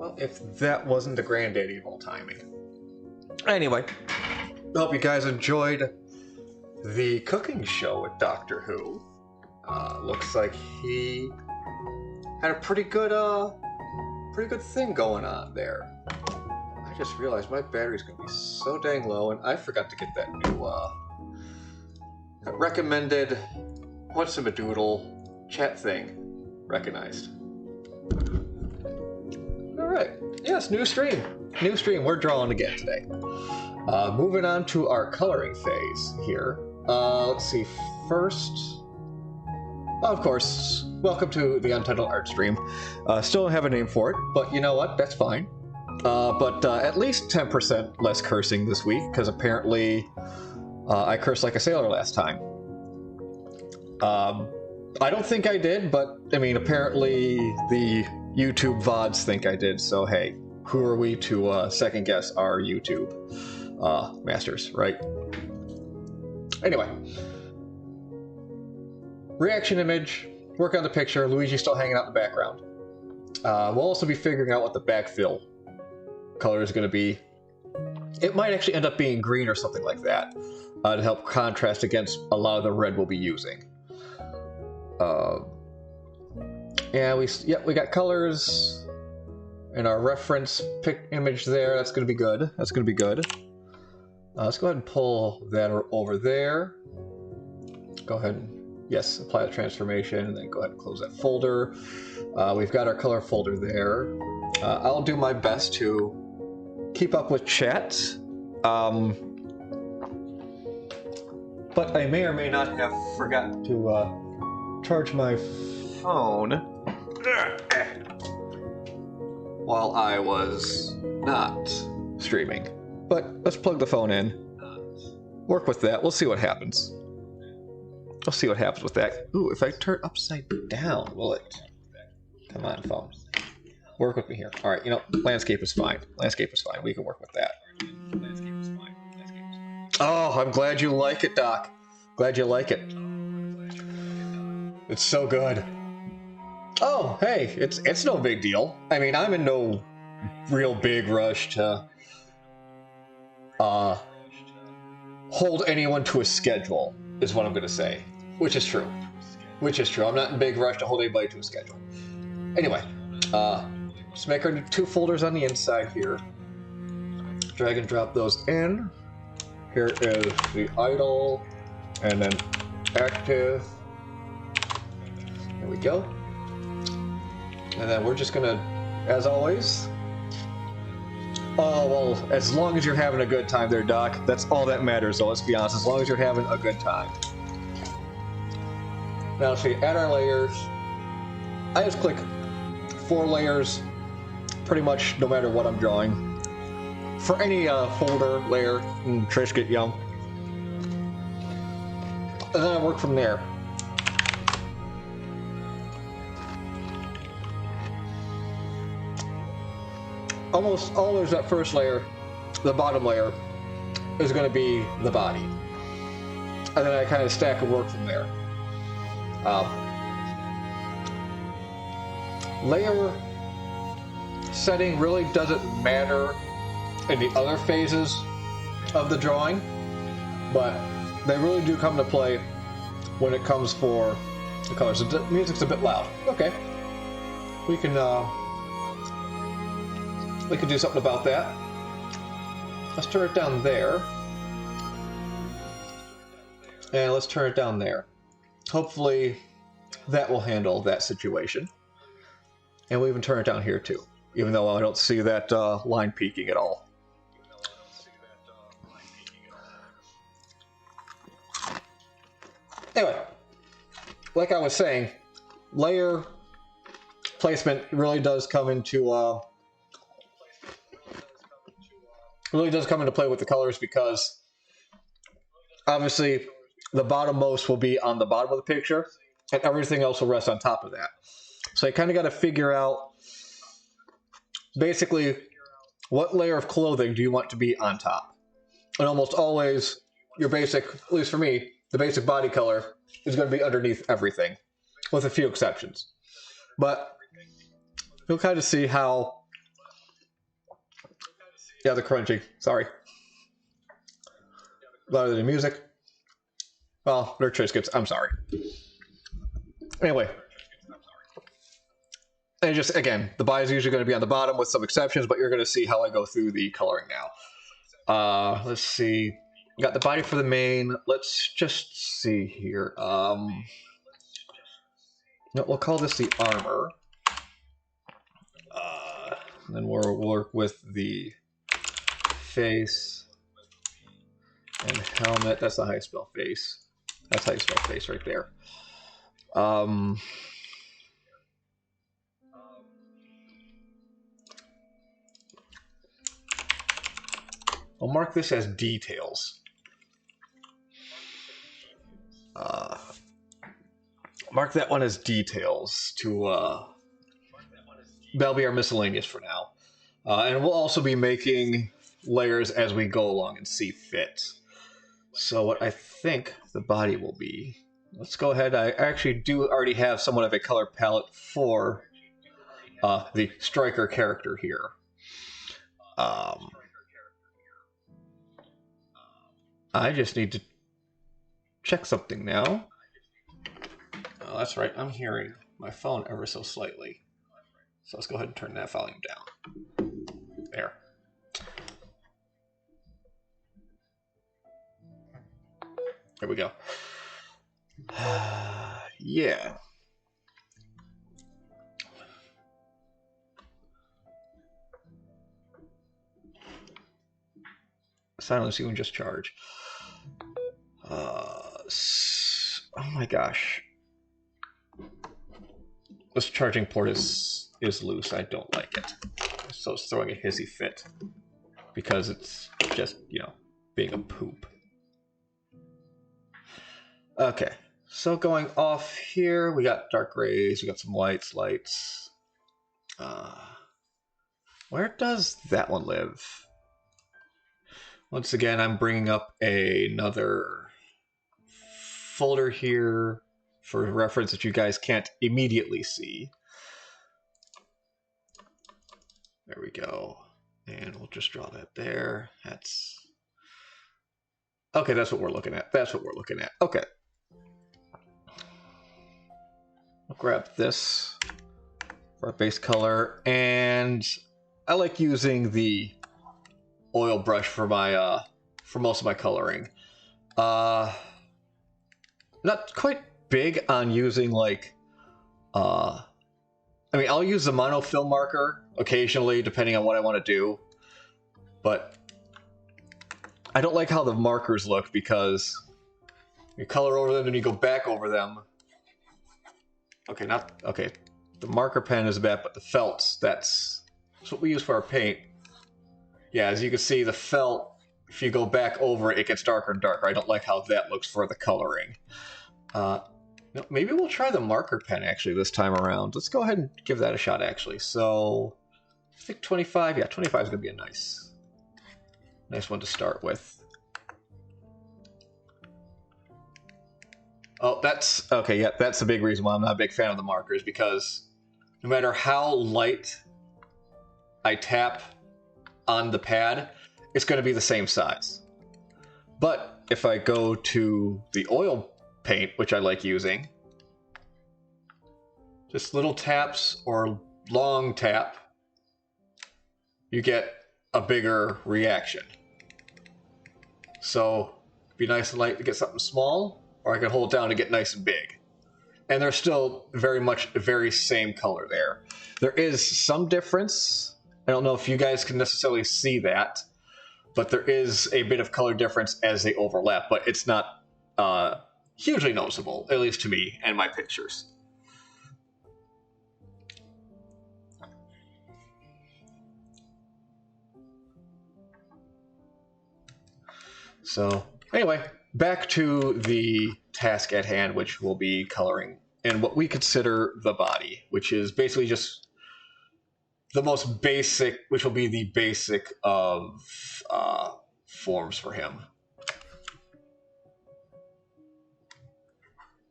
Well, if that wasn't the granddaddy of all timing. Anyway, hope you guys enjoyed the cooking show with Doctor Who. Looks like he had a pretty good thing going on there. I just realized my battery's gonna be so dang low, and I forgot to get that new recommended What's in a Doodle chat thing recognized. Alright, yes, new stream. New stream, we're drawing again today. Moving on to our coloring phase here. Let's see, first... of course, welcome to the Untitled Art stream. Still don't have a name for it, but you know what, that's fine. But at least 10% less cursing this week, because apparently I cursed like a sailor last time. I don't think I did, but I mean, apparently the YouTube VODs think I did, so hey, who are we to second guess our YouTube masters, right? Anyway, reaction image, work on the picture, Luigi's still hanging out in the background. We'll also be figuring out what the backfill color is going to be. It might actually end up being green or something like that to help contrast against a lot of the red we'll be using. Yeah, we got colors and our reference pick image there. That's going to be good. That's going to be good. Let's go ahead and pull that over there. Go ahead and, yes, apply the transformation, and then go ahead and close that folder. We've got our color folder there. I'll do my best to keep up with chat. But I may or may not have forgotten to charge my phone while I was not streaming. But let's plug the phone in, work with that. We'll see what happens. We'll see what happens with that. Ooh, if I turn upside down, will it? Come on, phone. Work with me here. All right, you know, landscape is fine. Landscape is fine. We can work with that. Oh, I'm glad you like it, Doc. Glad you like it. It's so good. Oh, hey, it's no big deal. I mean, I'm in no real big rush to hold anyone to a schedule, is what I'm going to say. Which is true. Which is true. I'm not in a big rush to hold anybody to a schedule. Anyway, just make our 2 folders on the inside here. Drag and drop those in. Here is the idle, and then active. There we go. And then we're just gonna, as always... Oh, well, as long as you're having a good time there, Doc. That's all that matters, though, let's be honest. As long as you're having a good time. Now, let's see, add our layers. I just click 4 layers, pretty much no matter what I'm drawing. For any folder, layer, and Trish get young. And then I work from there. Almost always that first layer, the bottom layer, is going to be the body. And then I kind of stack and work from there. Layer setting really doesn't matter in the other phases of the drawing, but they really do come to play when it comes for the colors. The music's a bit loud. Okay. We can do something about that. Let's turn it down there. And let's turn it down there. Hopefully that will handle that situation. And we'll even turn it down here too, even though I don't see that line peaking at all. Anyway, like I was saying, layer placement really does come into play with the colors, because obviously the bottommost will be on the bottom of the picture and everything else will rest on top of that. So you kind of got to figure out basically what layer of clothing do you want to be on top. And almost always your basic, at least for me, the basic body color is going to be underneath everything, with a few exceptions. But you'll kind of see how Yeah, the crunching. Sorry. A lot of the music. Well, their Triscuits. I'm sorry. Anyway. And just, again, the body is usually going to be on the bottom with some exceptions, but you're going to see how I go through the coloring now. Let's see. Got the body for the main. Let's just see here. No, we'll call this the armor. Then we'll work with the face and helmet. That's not how you spell face. That's how you spell face right there. I'll mark this as details. Mark that one as details to that'll be our miscellaneous for now. And we'll also be making layers as we go along and see fit. So what I think the body will be, let's go ahead. I actually do already have somewhat of a color palette for the striker character here. I just need to check something now. Oh, that's right, I'm hearing my phone ever so slightly. So let's go ahead and turn that volume down. There. There we go. Yeah. Silence you and just charge. Oh my gosh. This charging port is loose. I don't like it. So it's throwing a hissy fit because it's just, you know, being a poop. Okay, so going off here, we got dark rays, we got some lights. Where does that one live? Once again, I'm bringing up another folder here for reference that you guys can't immediately see. There we go. And we'll just draw that there. That's... Okay, that's what we're looking at. That's what we're looking at. Okay. I'll grab this for our base color. And I like using the oil brush for my for most of my coloring. Not quite big on using like I mean, I'll use the monofilm marker occasionally depending on what I want to do, but I don't like how the markers look because you color over them and you go back over them. Okay, okay. The marker pen is bad, but the felts, that's what we use for our paint. Yeah, as you can see, the felt, if you go back over it, it gets darker and darker. I don't like how that looks for the coloring. No, maybe we'll try the marker pen, actually, this time around. Let's go ahead and give that a shot, actually. So, I think 25. Yeah, 25 is going to be a nice one to start with. Oh, that's... Okay, yeah, that's the big reason why I'm not a big fan of the markers, because no matter how light I tap on the pad, it's going to be the same size. But if I go to the oil paint, which I like using, just little taps or long tap, you get a bigger reaction. So it'd be nice and light to get something small, or I can hold down to get nice and big. And they're still very much the very same color there. There is some difference. I don't know if you guys can necessarily see that, but there is a bit of color difference as they overlap, but it's not hugely noticeable, at least to me and my pictures. So anyway, back to the task at hand, which will be coloring and what we consider the body, which is basically just the most basic, which will be the basic of forms for him.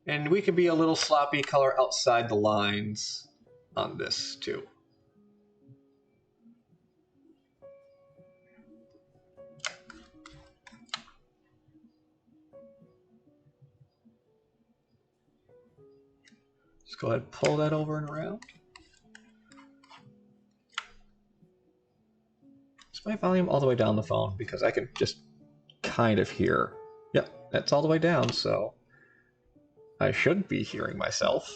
And we can be a little sloppy, color outside the lines on this too. Let's go ahead and pull that over and around. Is my volume all the way down the phone? Because I can just kind of hear. Yep, that's all the way down, so I should be hearing myself.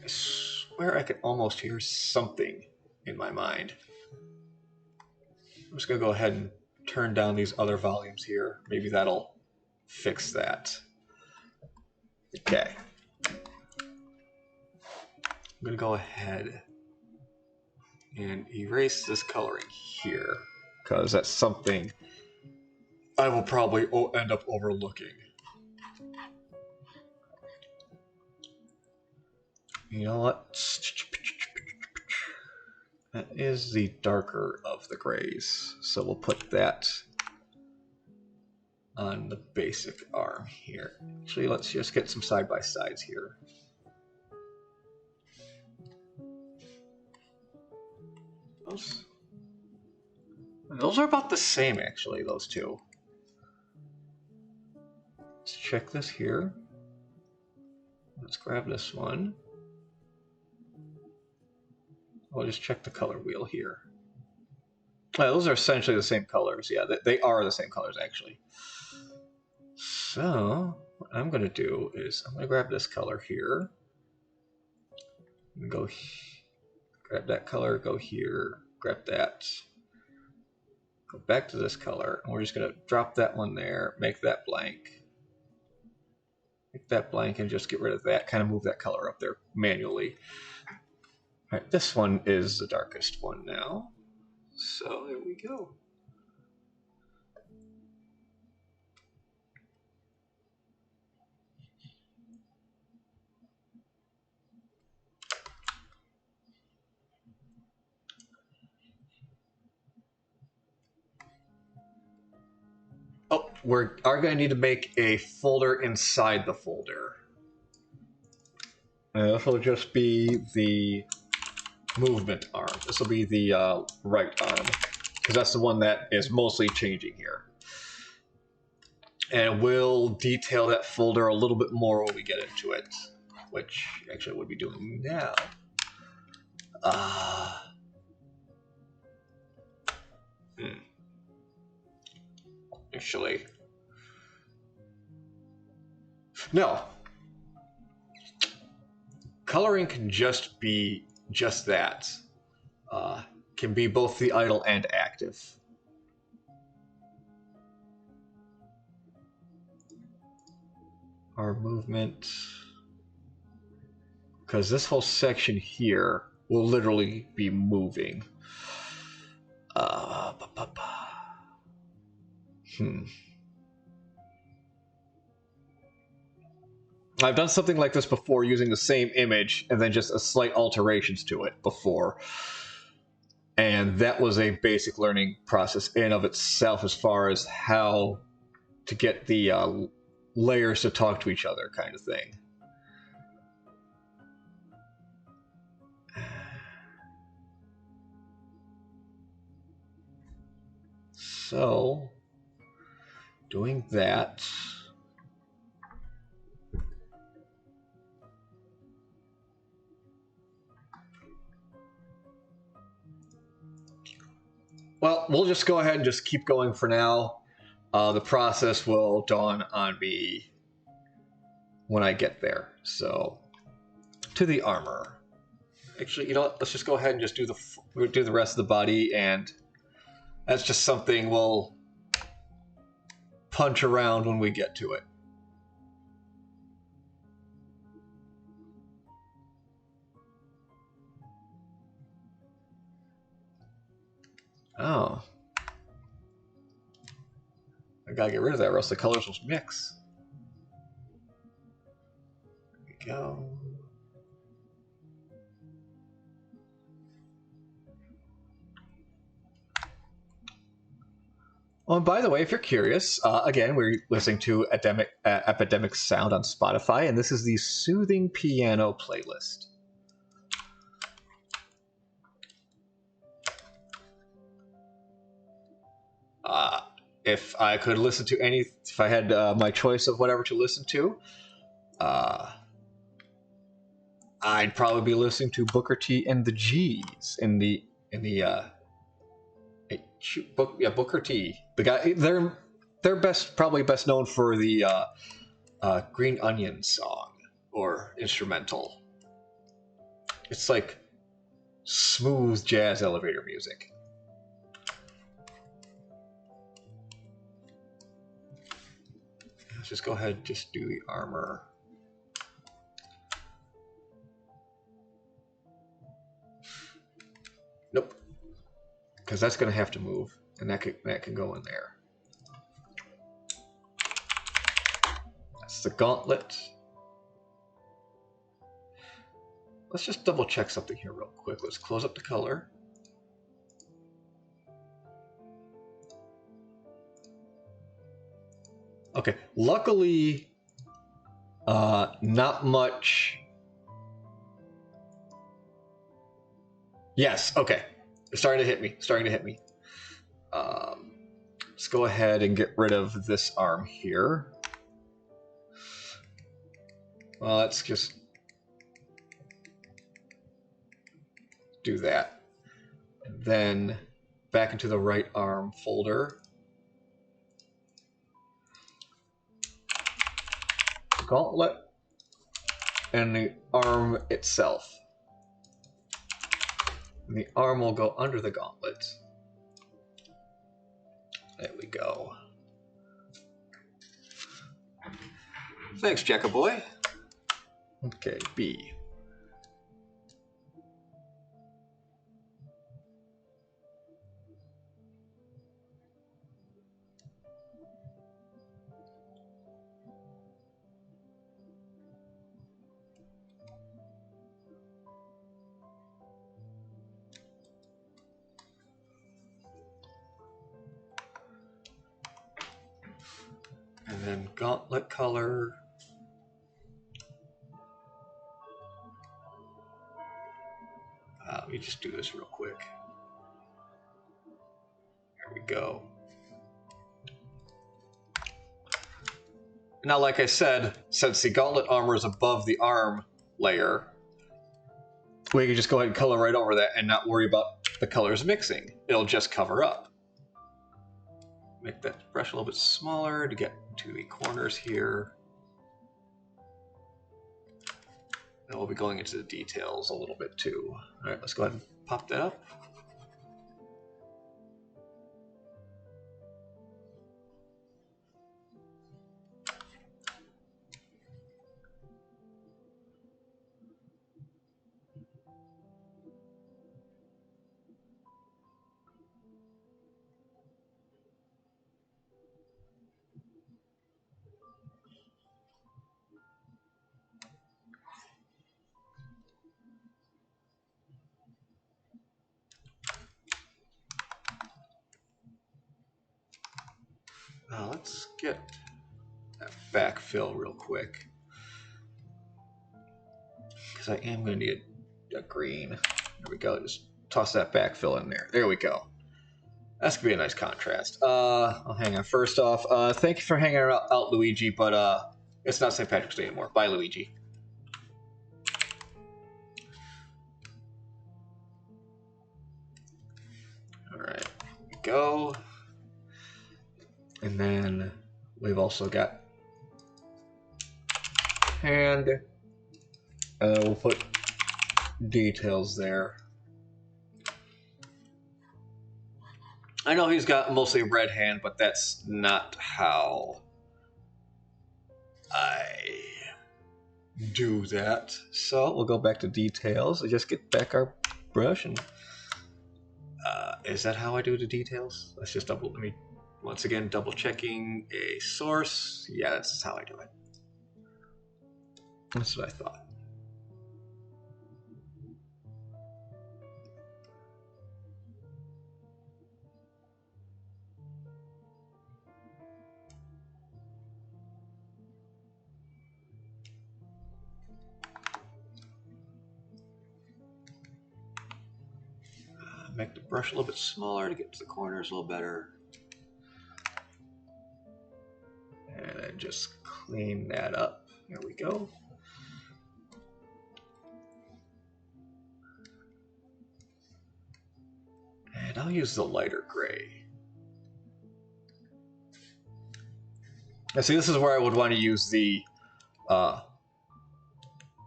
I swear I could almost hear something in my mind. I'm just going to go ahead and turn down these other volumes here. Maybe that'll fix that. Okay. I'm going to go ahead and erase this coloring here, because that's something I will probably end up overlooking. You know what? That is the darker of the grays, so we'll put that on the basic arm here. Actually, let's just get some side-by-sides here. Those are about the same, actually, those two. Let's check this here. Let's grab this one. I'll just check the color wheel here. Those are essentially the same colors. Yeah, they are the same colors, actually. So, what I'm going to do is I'm going to grab this color here. Go grab that color, go here, grab that. Go back to this color, and we're just going to drop that one there, make that blank. Make that blank and just get rid of that, kind of move that color up there manually. All right, this one is the darkest one now. So there we go. Oh, we are going to need to make a folder inside the folder. This will just be the movement arm. This will be the right arm, because that's the one that is mostly changing here. And we'll detail that folder a little bit more when we get into it, which actually we'll be doing now. Actually, no. Coloring can just be just that. Can be both the idle and active. Our movement, because this whole section here will literally be moving. I've done something like this before using the same image and then just a slight alterations to it before. And that was a basic learning process in of itself as far as how to get the layers to talk to each other kind of thing. So, doing that. Well, we'll just go ahead and just keep going for now. The process will dawn on me when I get there. So, to the armor. Actually, you know what? Let's just go ahead and just do the rest of the body, and that's just something we'll punch around when we get to it. Oh. I gotta get rid of that or else the colors will mix. There we go. Oh, and by the way, if you're curious, again, we're listening to Epidemic Sound on Spotify, and this is the Soothing Piano playlist. if I could listen to if I had my choice of whatever to listen to, I'd probably be listening to Booker T and the G's in the Booker T. The guy, they're probably best known for the Green Onion song or instrumental. It's like smooth jazz elevator music. Let's just go ahead and just do the armor. Nope, because that's going to have to move, and that can go in there. That's the gauntlet. Let's just double check something here real quick. Let's close up the color. Okay, luckily, not much. Yes, okay. It's starting to hit me. Let's go ahead and get rid of this arm here. Well, let's just do that. And then back into the right arm folder. Gauntlet and the arm itself. And the arm will go under the gauntlet. There we go. Thanks, Jackaboy. Okay, B. And then gauntlet color. Let me just do this real quick. There we go. Now, like I said, since the gauntlet armor is above the arm layer, we can just go ahead and color right over that and not worry about the colors mixing. It'll just cover up. Make that brush a little bit smaller to get to the corners here. And we'll be going into the details a little bit too. All right, let's go ahead and pop that up. Now let's get that backfill real quick, because I am going to need a green. There we go. Just toss that backfill in there. There we go. That's going to be a nice contrast. I'll hang on. First off, thank you for hanging out, Luigi, but it's not St. Patrick's Day anymore. Bye, Luigi. All right, here we go. And then we've also got hand. We'll put details there. I know he's got mostly a red hand, but that's not how I do that. So we'll go back to details. Just get back our brush and is that how I do the details? Let's just let me once again double checking a source. Yeah, that's how I do it. That's what I thought. Make the brush a little bit smaller to get to the corners a little better. and just clean that up. There we go. And I'll use the lighter gray. Now see, this is where I would want to use the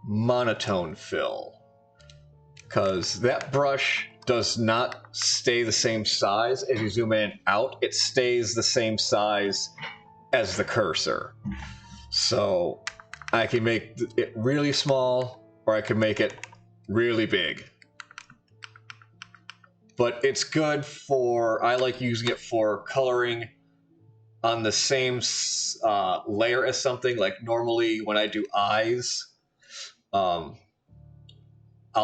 monotone fill, because that brush does not stay the same size as you zoom in and out. It stays the same size as the cursor. So I can make it really small, or I can make it really big. But it's good for, I like using it for coloring on the same layer as something. Like normally when I do eyes, I'll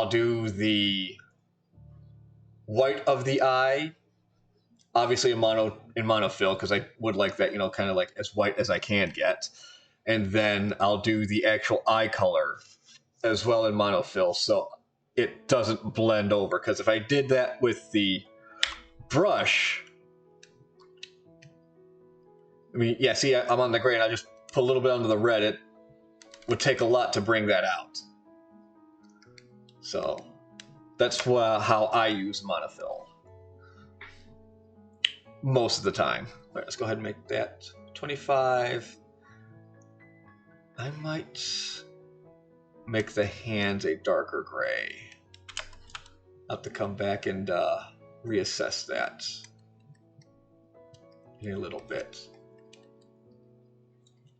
do the white of the eye, obviously in monofill, because I would like that, you know, kind of like as white as I can get. And then I'll do the actual eye color as well in monofill, so it doesn't blend over. Because if I did that with the brush, I mean, yeah, see, I'm on the gray and I just put a little bit under the red. It would take a lot to bring that out. So that's how I use monofill most of the time. All right, let's go ahead and make that 25. I might make the hands a darker gray. I'll have to come back and reassess that in a little bit.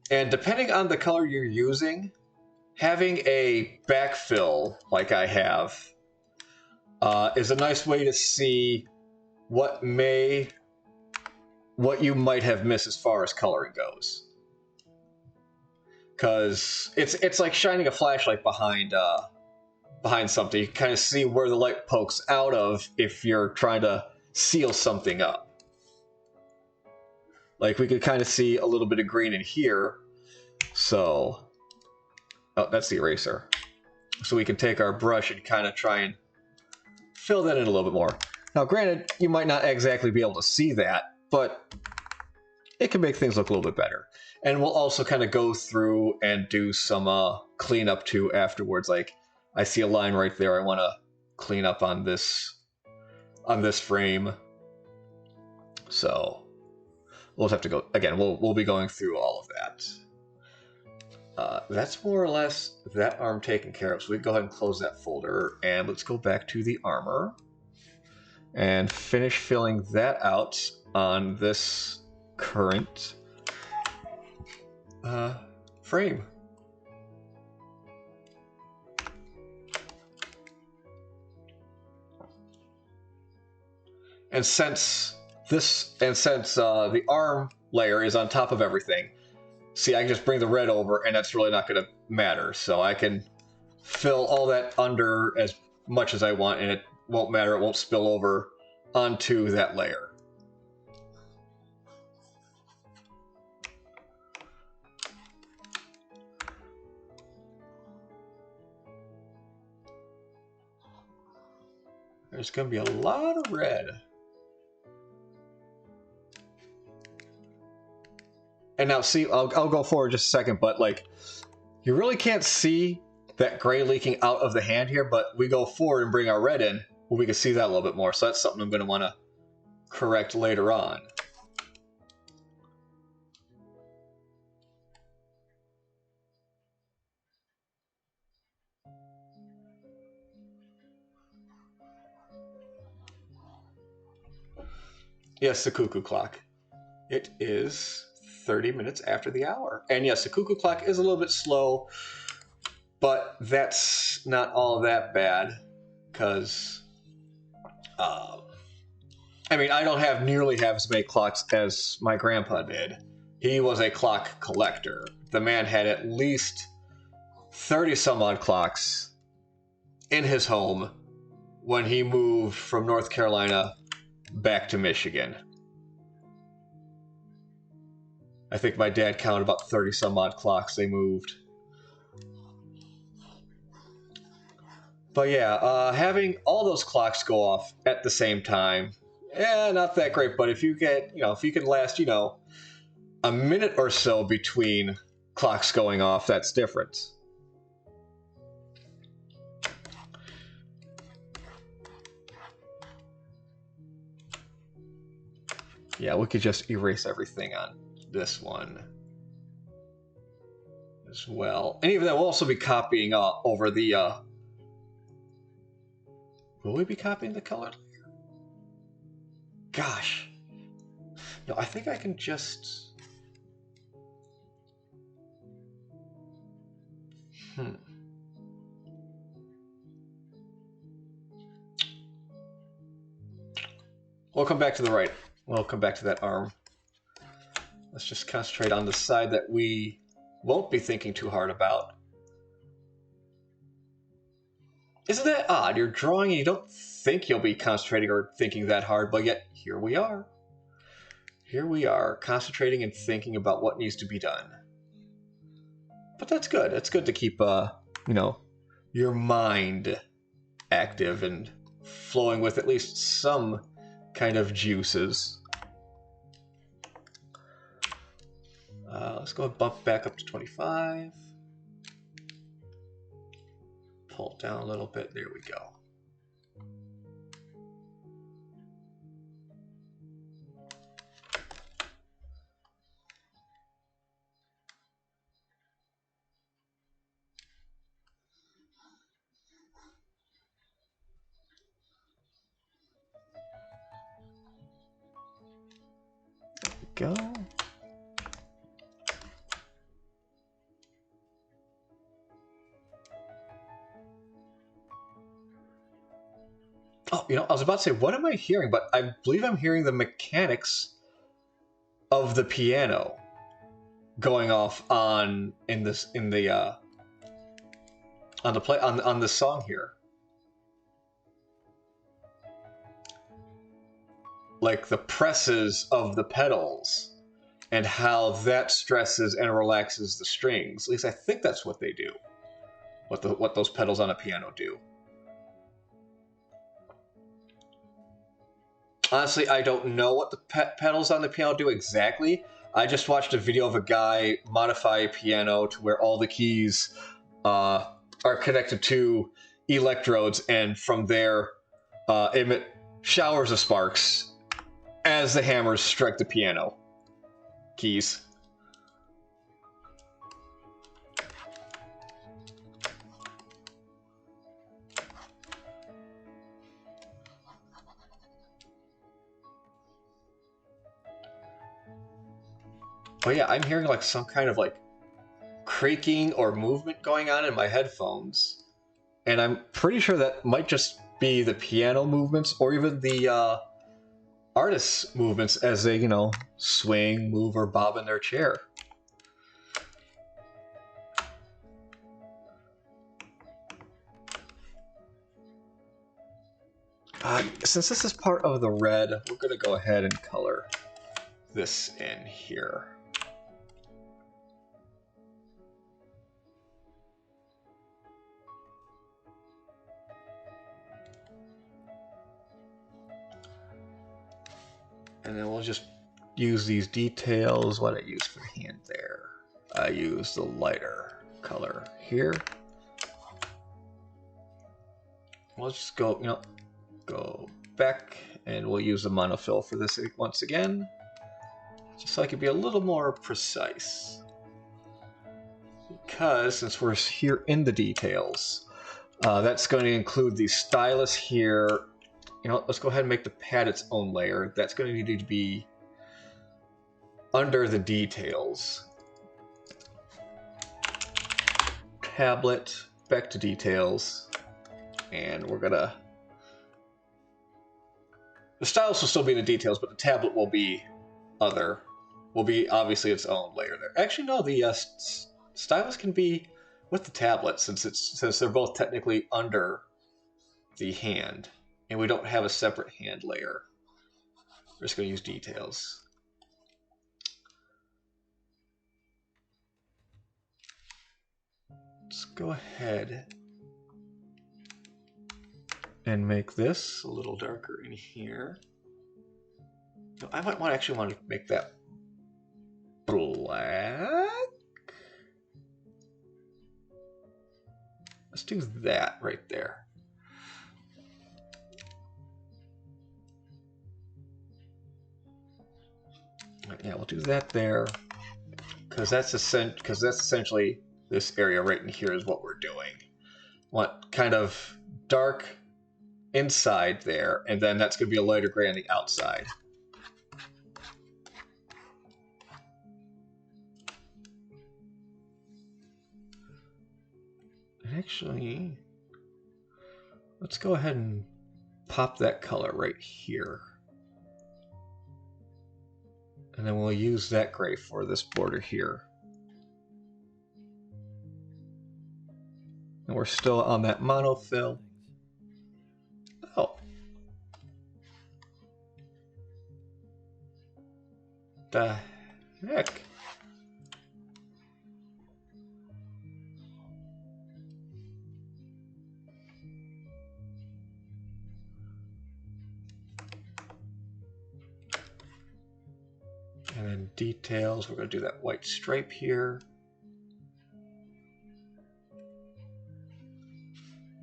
And depending on the color you're using, having a backfill like I have is a nice way to see what you might have missed as far as coloring goes. Because it's like shining a flashlight behind something. You can kind of see where the light pokes out of if you're trying to seal something up. Like we could kind of see a little bit of green in here. So, oh, that's the eraser. So we can take our brush and kind of try and fill that in a little bit more. Now, granted, you might not exactly be able to see that, but it can make things look a little bit better. And we'll also kind of go through and do some cleanup too afterwards. Like, I see a line right there. I want to clean up on this frame. So we'll have to go again. We'll be going through all of that. That's more or less that arm taken care of. So we can go ahead and close that folder, and let's go back to the armor and finish filling that out on this current frame. And since the arm layer is on top of everything, see, I can just bring the red over, and that's really not going to matter. So I can fill all that under as much as I want, and it won't matter. It won't spill over onto that layer. There's going to be a lot of red. And now, see, I'll go forward just a second, but like, you really can't see that gray leaking out of the hand here, but we go forward and bring our red in, well, we can see that a little bit more. So that's something I'm going to want to correct later on. Yes, the cuckoo clock. It is 30 minutes after the hour. And yes, the cuckoo clock is a little bit slow, but that's not all that bad, because, I mean, I don't have nearly half as many clocks as my grandpa did. He was a clock collector. The man had at least 30 some odd clocks in his home when he moved from North Carolina back to Michigan. I think my dad counted about 30 some odd clocks they moved. But yeah, having all those clocks go off at the same time, not that great. But if you get, if you can last, a minute or so between clocks going off, that's different. Yeah, we could just erase everything on this one as well. And even that will also be copying over the... will we be copying the color layer? Gosh. No, I think I can just... We'll come back to the right. We'll come back to that arm. Let's just concentrate on the side that we won't be thinking too hard about. Isn't that odd? You're drawing and you don't think you'll be concentrating or thinking that hard, but yet here we are. Here we are, concentrating and thinking about what needs to be done. But that's good. It's good to keep, you know, your mind active and flowing with at least some kind of juices. Let's go and bump back up to 25. Pull it down a little bit. There we go. Go. Oh, you know, I was about to say, what am I hearing? But I believe I'm hearing the mechanics of the piano going off on the song here. Like the presses of the pedals and how that stresses and relaxes the strings. At least I think that's what they do. What those pedals on a piano do. Honestly, I don't know what the pedals on the piano do exactly. I just watched a video of a guy modify a piano to where all the keys are connected to electrodes, and from there emit showers of sparks as the hammers strike the piano keys. Oh yeah, I'm hearing like some kind of like creaking or movement going on in my headphones. And I'm pretty sure that might just be the piano movements or even the artists' movements as they, you know, swing, move, or bob in their chair. Since this is part of the red, we're going to go ahead and color this in here. And then we'll just use these details. What I use for hand there. I use the lighter color here. We'll just go, you know, go back and we'll use the monofill for this once again. Just so I can be a little more precise. Because since we're here in the details, that's going to include the stylus here. You know, let's go ahead and make the pad its own layer. That's going to need to be under the details. Tablet, back to details. And we're going to... The stylus will still be in the details, but the tablet will be other. Will be obviously its own layer there. Actually, no, the stylus can be with the tablet since they're both technically under the hand. And we don't have a separate hand layer. We're just going to use details. Let's go ahead and make this a little darker in here. No, I might actually want to make that black. Let's do that right there. Yeah, we'll do that there, because that's essentially this area right in here is what we're doing. Want kind of dark inside there, and then that's going to be a lighter gray on the outside. Actually, let's go ahead and pop that color right here. And then we'll use that gray for this border here. And we're still on that monofill. Oh. The heck? And then details, we're going to do that white stripe here.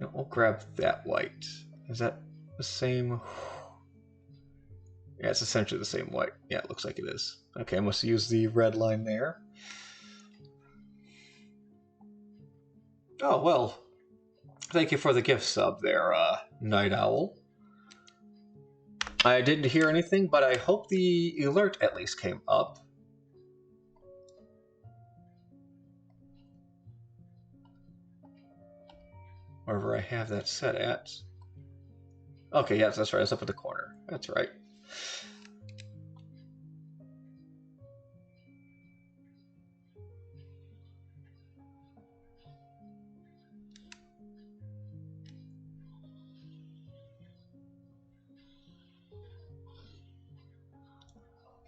No, we'll grab that white. Is that the same? Yeah, it's essentially the same white. Yeah, it looks like it is. Okay, I must use the red line there. Oh, well, thank you for the gift sub there, Night Owl. I didn't hear anything, but I hope the alert at least came up. Wherever I have that set at. Okay, yes, that's right. It's up at the corner. That's right.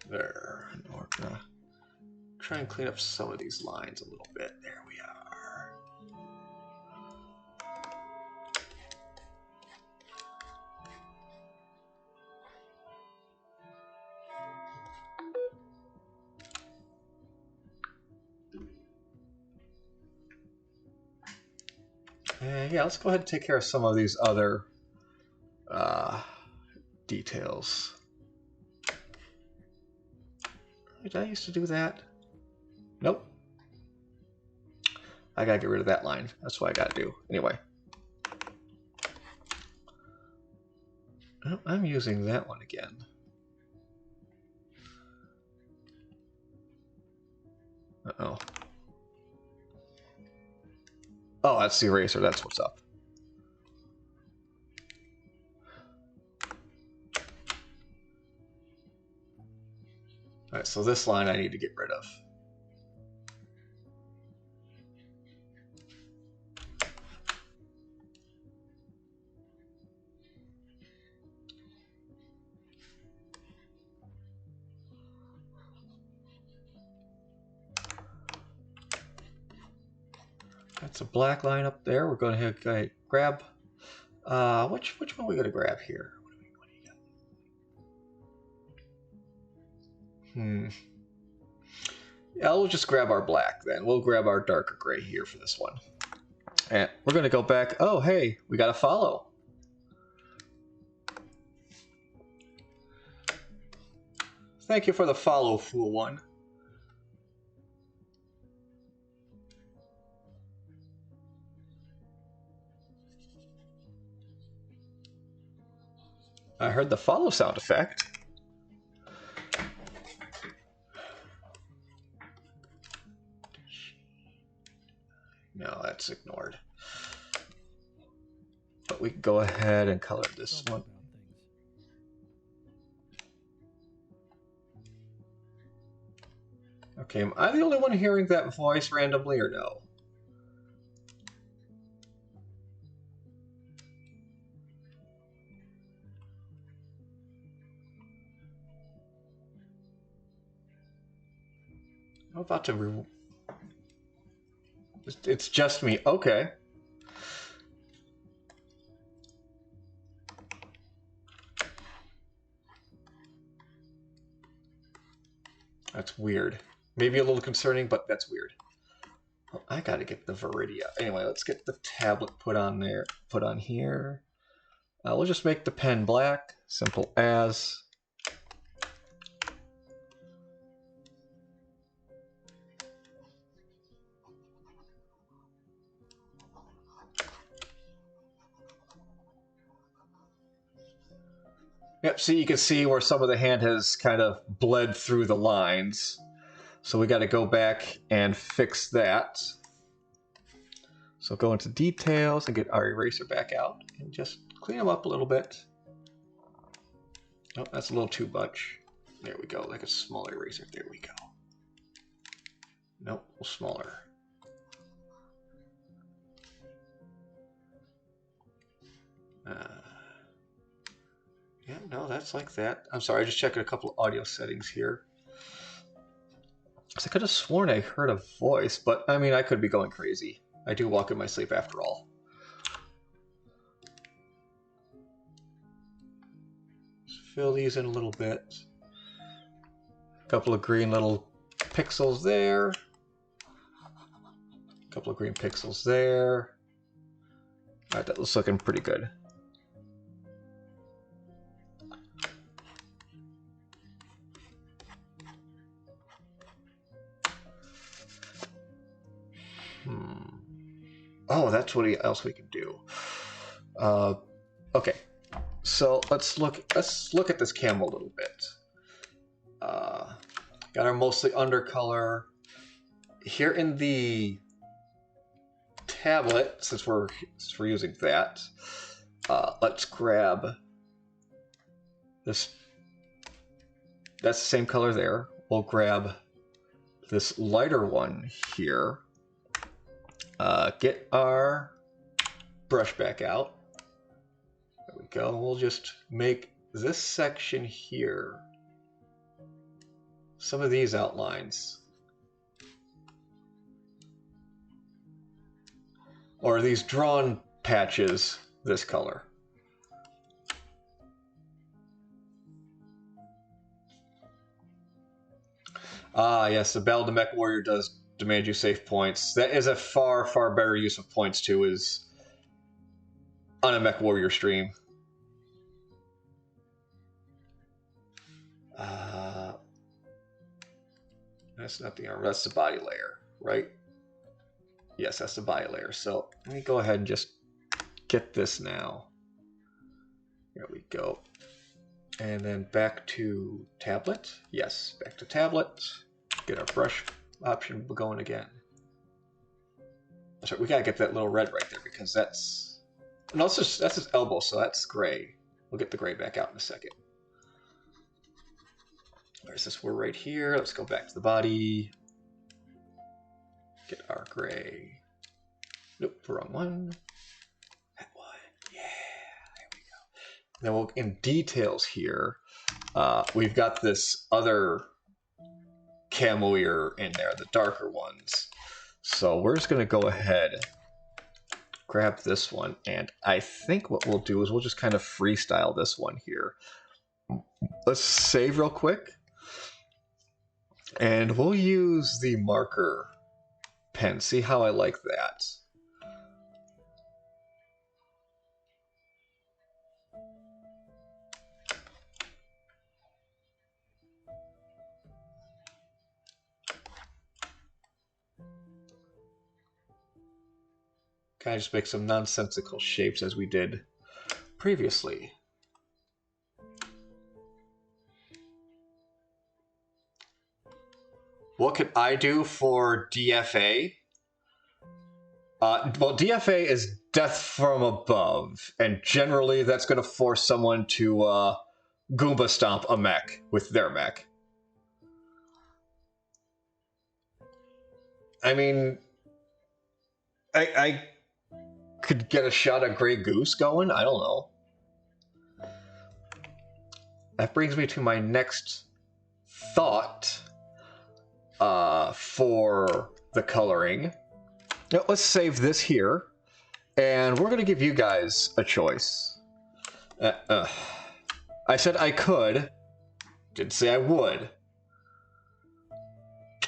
There. And we're gonna try and clean up some of these lines a little bit. There we are. And yeah, let's go ahead and take care of some of these other details. Did I used to do that? Nope. I gotta get rid of that line. That's what I gotta do. Anyway. Oh, I'm using that one again. Uh-oh. Oh, that's the eraser. That's what's up. Alright, so this line I need to get rid of. That's a black line up there. We're going to grab... which one are we going to grab here? What do you got? Yeah, we'll just grab our black then. We'll grab our darker gray here for this one. And we're going to go back. Oh, hey, we got a follow. Thank you for the follow, Fool One. I heard the follow sound effect. No, that's ignored. But we can go ahead and color this one. Okay, am I the only one hearing that voice randomly or no? I'm about to... It's just me. Okay. That's weird. Maybe a little concerning, but that's weird. Oh, I gotta get the Viridia. Anyway, let's get the tablet put on there, put on here. We'll just make the pen black, simple as. Yep, see, you can see where some of the hand has kind of bled through the lines. So we got to go back and fix that. So go into details and get our eraser back out and just clean them up a little bit. Oh, that's a little too much. There we go, like a smaller eraser. There we go. Nope, a little smaller. Yeah, no, that's like that. I'm sorry, I just checking a couple of audio settings here. I could have sworn I heard a voice, but I mean, I could be going crazy. I do walk in my sleep after all. Just fill these in a little bit. A couple of green little pixels there. A couple of green pixels there. All right, that looks looking pretty good. Oh, that's what else we can do. Okay, so let's look at this camel a little bit. Got our mostly undercolor here in the tablet. Since we're using that, let's grab this. That's the same color there. We'll grab this lighter one here. Get our brush back out. There we go. We'll just make this section here some of these outlines. Or these drawn patches this color. Ah, yes, the Battle of the Mech Warrior does demand you save points. That is a far, far better use of points too, is on a Mech Warrior stream. That's not the armor, that's the body layer, right? Yes, that's the body layer. So let me go ahead and just get this now. There we go. And then back to tablet. Yes, back to tablet. Get our brush option going again. That's right, we gotta get that little red right there because that's... No, that's his elbow, so that's gray. We'll get the gray back out in a second. There's this, we're right here. Let's go back to the body. Get our gray. Nope, wrong one. That one. Yeah, there we go. Then we'll, in details here, we've got this other camel ear in there, the darker ones. So we're just going to go ahead, grab this one, and I think what we'll do is we'll just kind of freestyle this one here. Let's save real quick. And we'll use the marker pen. See how I like that. Kind of just make some nonsensical shapes as we did previously. What could I do for DFA? Well, DFA is death from above, and generally that's going to force someone to Goomba stomp a mech with their mech. I mean, I could get a shot at Grey Goose going. I don't know. That brings me to my next thought. For the coloring. Now, let's save this here, and we're going to give you guys a choice. I said I could, didn't say I would.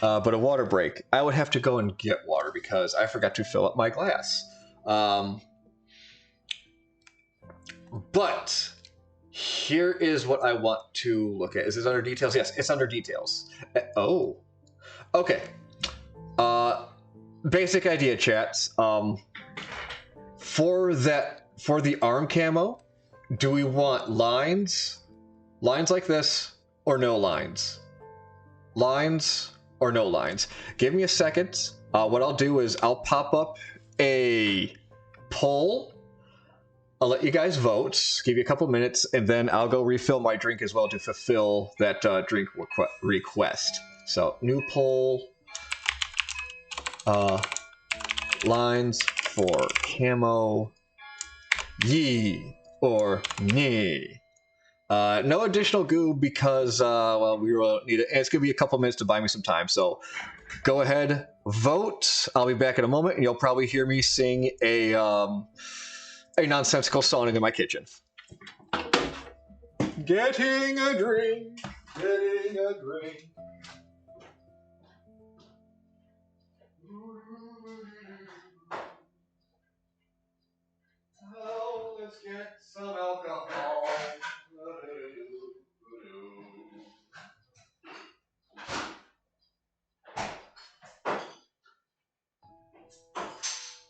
but a water break. I would have to go and get water because I forgot to fill up my glass. But here is what I want to look at. Is this under details? Yes, it's under details. Oh, okay. Basic idea, chats. For the arm camo, do we want lines like this, or no lines? Lines or no lines? Give me a second. What I'll do is I'll pop up a poll. I'll let you guys vote, give you a couple minutes, and then I'll go refill my drink as well to fulfill that drink request. So, new poll. Lines for camo. Yee or nay. No additional goo because, well, we will need it. And it's going to be a couple minutes to buy me some time. So go ahead, vote. I'll be back in a moment, and you'll probably hear me sing a nonsensical song in my kitchen. Getting a drink, getting a drink. Oh, let's get some alcohol.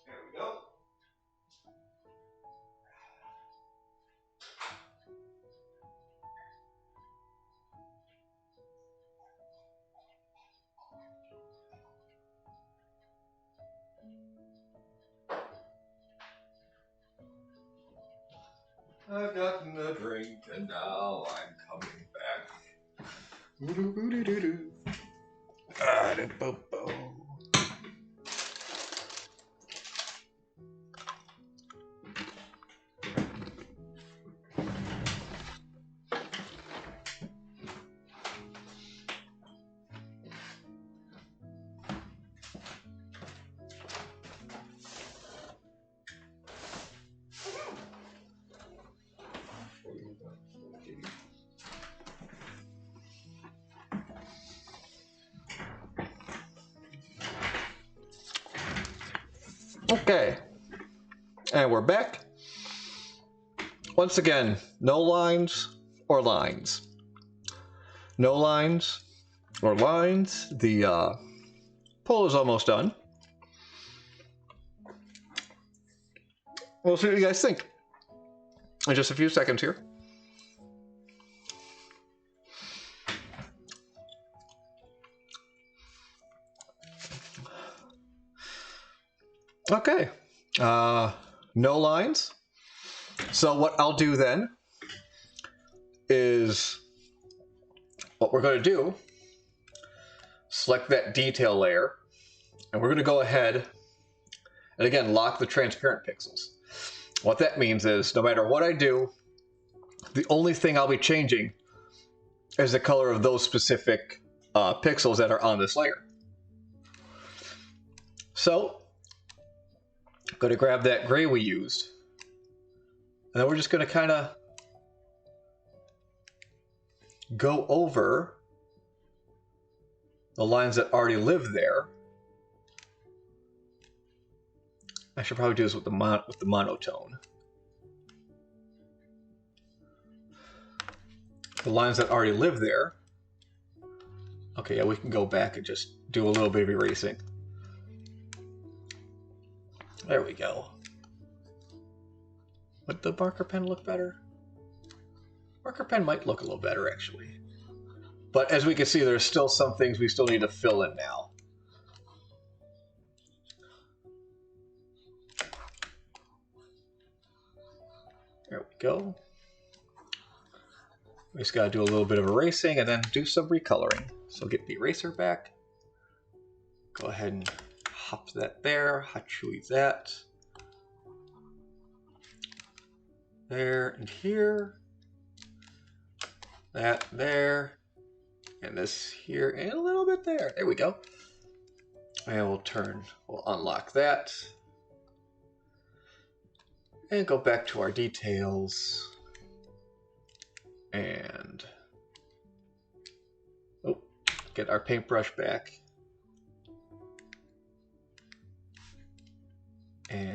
There we go. I've gotten a drink and now I'm coming back. Doo-doo-doo-doo-doo. Ah-da-bo-bo. Okay, and we're back. Once again, no lines or lines. No lines or lines. The poll is almost done. We'll see what you guys think in just a few seconds here. Okay, no lines. So what I'll do then is what we're going to do, select that detail layer, and we're going to go ahead and again lock the transparent pixels. What that means is no matter what I do, the only thing I'll be changing is the color of those specific pixels that are on this layer. So I'm going to grab that gray we used, and then we're just going to kind of go over the lines that already live there. I should probably do this with the monotone. The lines that already live there. Okay, yeah, we can go back and just do a little bit of erasing. There we go. Would the marker pen look better? Marker pen might look a little better, actually. But as we can see, there's still some things we still need to fill in now. There we go. We just got to do a little bit of erasing and then do some recoloring. So get the eraser back. Go ahead and hop that there. Hot chewy that. There and here. That there. And this here and a little bit there. There we go. And we'll unlock that. And go back to our details. And get our paintbrush back.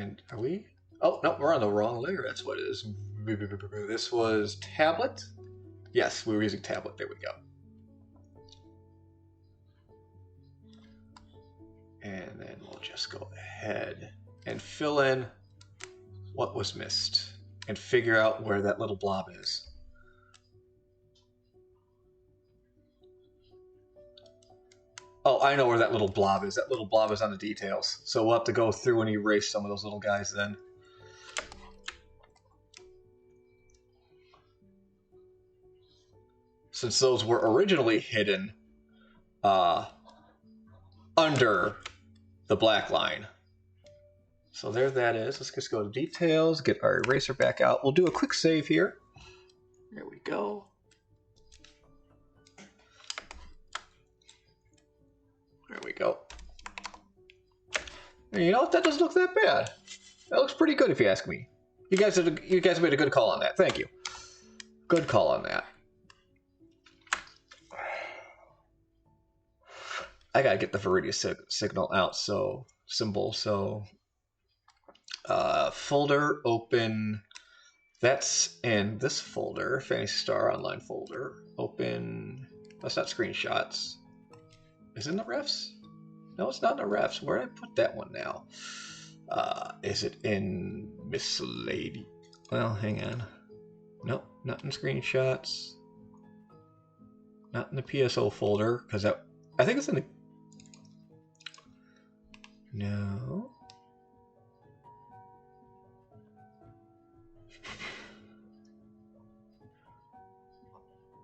And are we? Oh, no, we're on the wrong layer. That's what it is. This was tablet? Yes, we were using tablet. There we go. And then we'll just go ahead and fill in what was missed and figure out where that little blob is. Oh, I know where that little blob is. That little blob is on the details. So we'll have to go through and erase some of those little guys then. Since those were originally hidden under the black line. So there that is. Let's just go to details, get our eraser back out. We'll do a quick save here. There we go. There we go. And you know what? That doesn't look that bad. That looks pretty good if you ask me. You guys made a good call on that. Thank you. Good call on that. I gotta get the Viridia signal out, so symbol. So folder open. That's in this folder, Fantasy Star Online folder. Open. That's not screenshots. Is it in the refs? No, it's not in the refs. Where did I put that one now? Is it in Miscellany? Well, hang on. Nope, not in screenshots. Not in the PSO folder, because I think it's in the... No.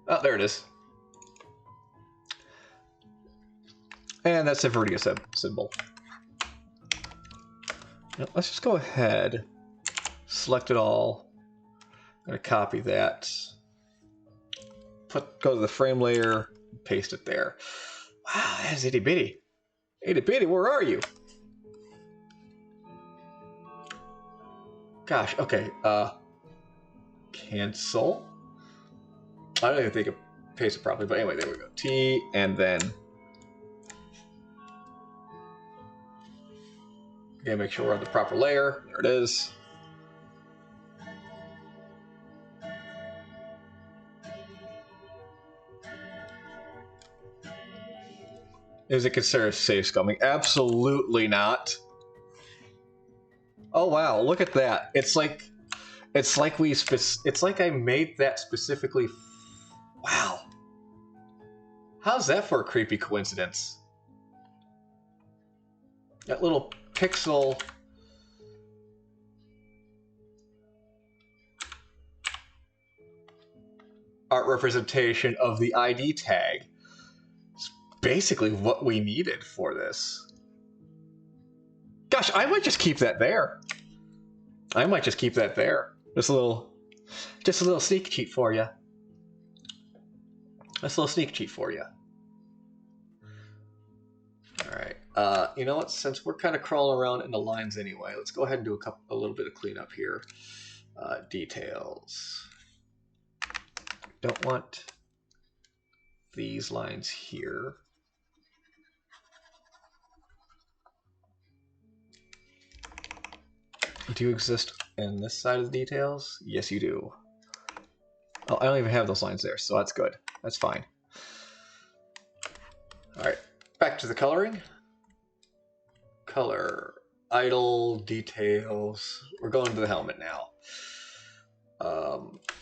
Oh, there it is. And that's the Viridia symbol. Now, let's just go ahead, select it all. I'm going to copy that. Go to the frame layer, paste it there. Wow, that's itty bitty. Itty bitty, where are you? Gosh, okay. Cancel. I don't even think it pasted it properly, but anyway, there we go. T, and then... Okay, make sure we're on the proper layer. There it is. Is it considered safe scumming? Absolutely not. Oh wow, look at that. It's like I made that specifically. Wow. How's that for a creepy coincidence? That little pixel art representation of the ID tag is basically what we needed for this. Gosh, I might just keep that there. I might just keep that there. Just a little sneak cheat for you. Just a little sneak cheat for you. All right. You know what? Since we're kind of crawling around in the lines anyway, let's go ahead and do a little bit of cleanup here. Details. Don't want these lines here. Do you exist in this side of the details? Yes, you do. Oh, I don't even have those lines there, so that's good. That's fine. All right, back to the coloring. Color, idle, details. We're going to the helmet now.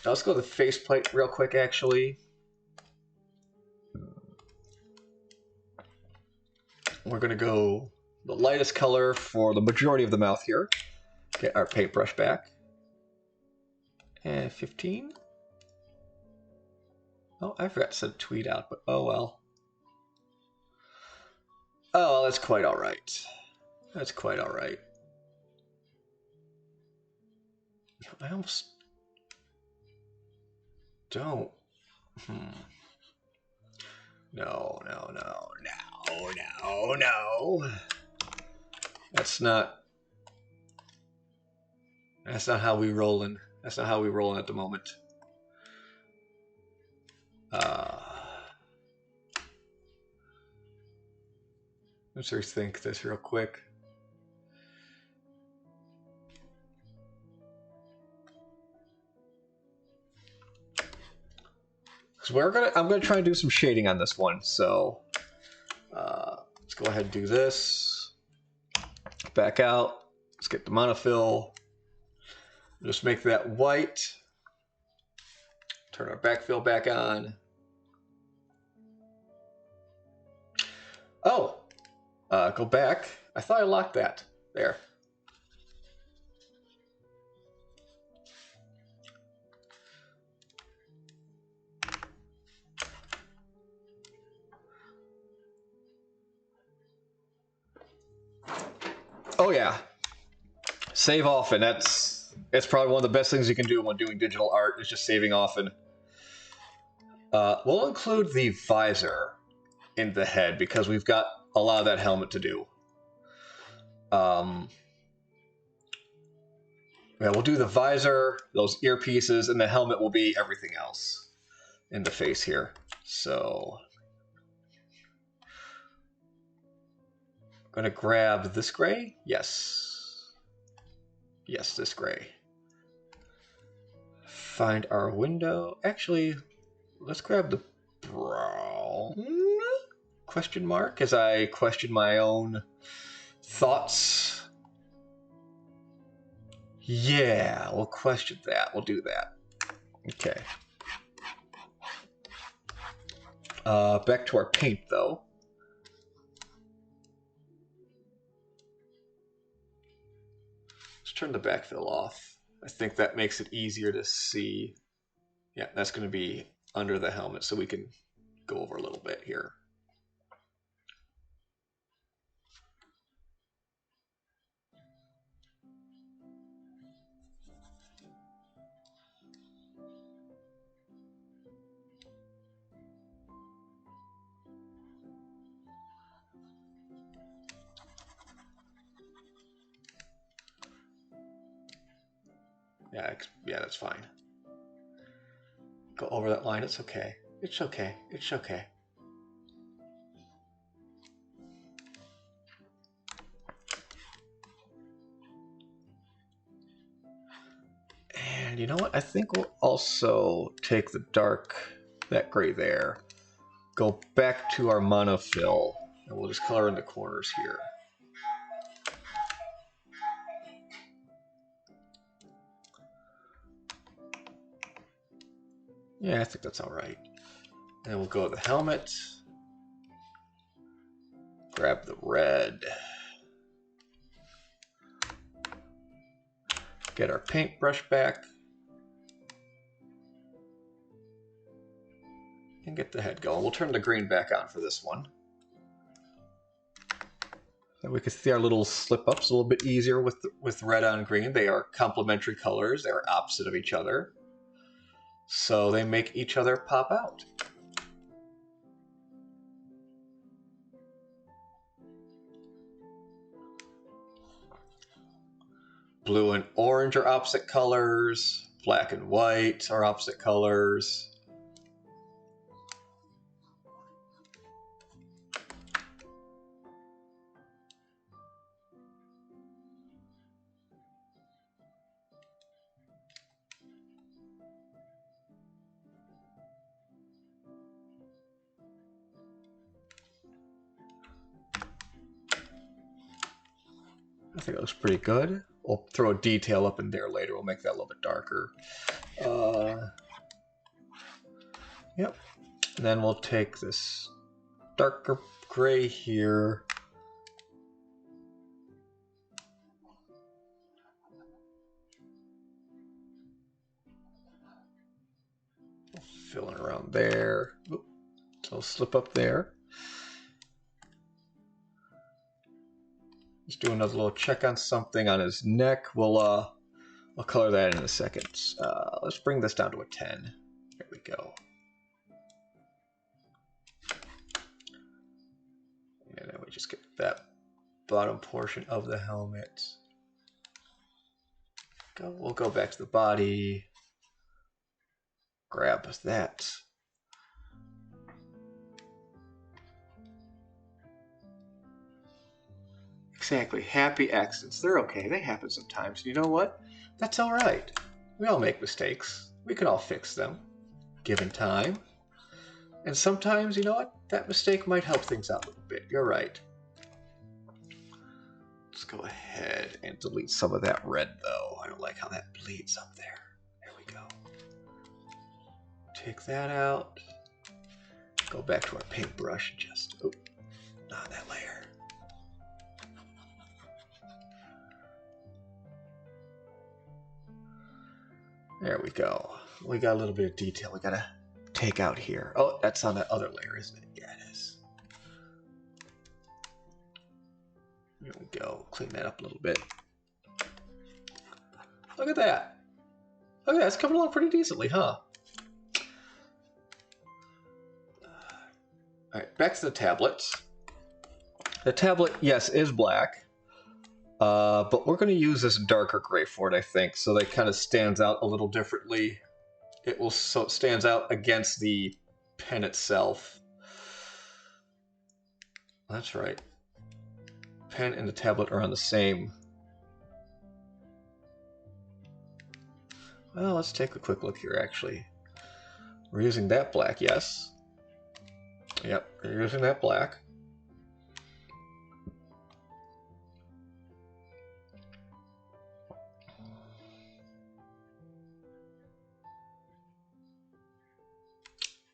Let's go to the faceplate real quick, actually. We're going to go the lightest color for the majority of the mouth here. Get our paintbrush back. And 15. Oh, I forgot to set a tweet out, but oh well. Oh, that's quite all right. That's quite all right. I almost don't. No. That's not how we rolling. That's not how we rolling at the moment. Let's rethink this real quick. Because I'm gonna try and do some shading on this one. So let's go ahead and do this. Back out. Let's get the monofill. Just make that white. Turn our backfill back on. Oh, go back. I thought I locked that. There. Oh yeah. Save often. It's probably one of the best things you can do when doing digital art is just saving often. We'll include the visor in the head because we've got a lot of that helmet to do. Yeah, we'll do the visor, those earpieces, and the helmet will be everything else in the face here. So I'm gonna grab this gray. Yes. Yes, this gray. Find our window. Actually, let's grab the brown question mark as I question my own thoughts. Yeah, we'll question that. We'll do that. Okay. Back to our paint, though. Let's turn the backfill off. I think that makes it easier to see. Yeah, that's going to be under the helmet, so we can go over a little bit here. Yeah, that's fine. Go over that line. It's okay. It's okay. It's okay. And you know what? I think we'll also take the dark, that gray there, go back to our monofill, and we'll just color in the corners here. Yeah, I think that's all right. And we'll go to the helmet, grab the red, get our paintbrush back, and get the head going. We'll turn the green back on for this one. So we can see our little slip-ups a little bit easier with red on green. They are complementary colors. They are opposite of each other. So they make each other pop out. Blue and orange are opposite colors. Black and white are opposite colors. I think it looks pretty good. We'll throw a detail up in there later. We'll make that a little bit darker. Yep. And then we'll take this darker gray here. Fill in around there. Oop. So I'll slip up there. Let's do another little check on something on his neck. I'll color that in a second. Let's bring this down to a 10. There we go. And then we just get that bottom portion of the helmet. We'll go back to the body. Grab that. Exactly. Happy accidents. They're okay. They happen sometimes. You know what? That's all right. We all make mistakes. We can all fix them, given time. And sometimes, you know what? That mistake might help things out a little bit. You're right. Let's go ahead and delete some of that red, though. I don't like how that bleeds up there. There we go. Take that out. Go back to our paintbrush and just... Oh, not that layer. There we go. We got a little bit of detail we gotta take out here. Oh, that's on that other layer, isn't it? Yeah, it is. There we go. Clean that up a little bit. Look at that. Look at that. It's coming along pretty decently, huh? All right, back to the tablets. The tablet, yes, is black. But we're going to use this darker gray for it, I think, so that kind of stands out a little differently. It will so it stands out against the pen itself. That's right. Pen and the tablet are on the same. Well, let's take a quick look here, actually. We're using that black, yes. Yep, we're using that black.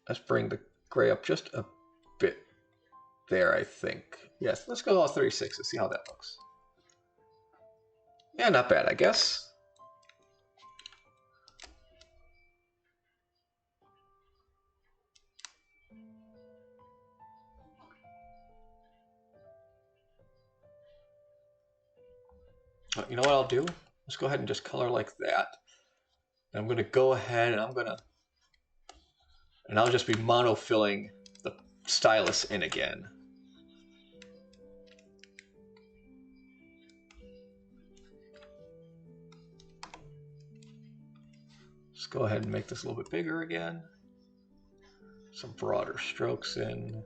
Let's bring the gray up just a bit there, I think. Yes, let's go all 36 and see how that looks. Yeah, not bad, I guess. You know what I'll do? Let's go ahead and just color like that. And I'm going to go ahead and I'll just be monofilling the stylus in again. Let's go ahead and make this a little bit bigger again. Some broader strokes in.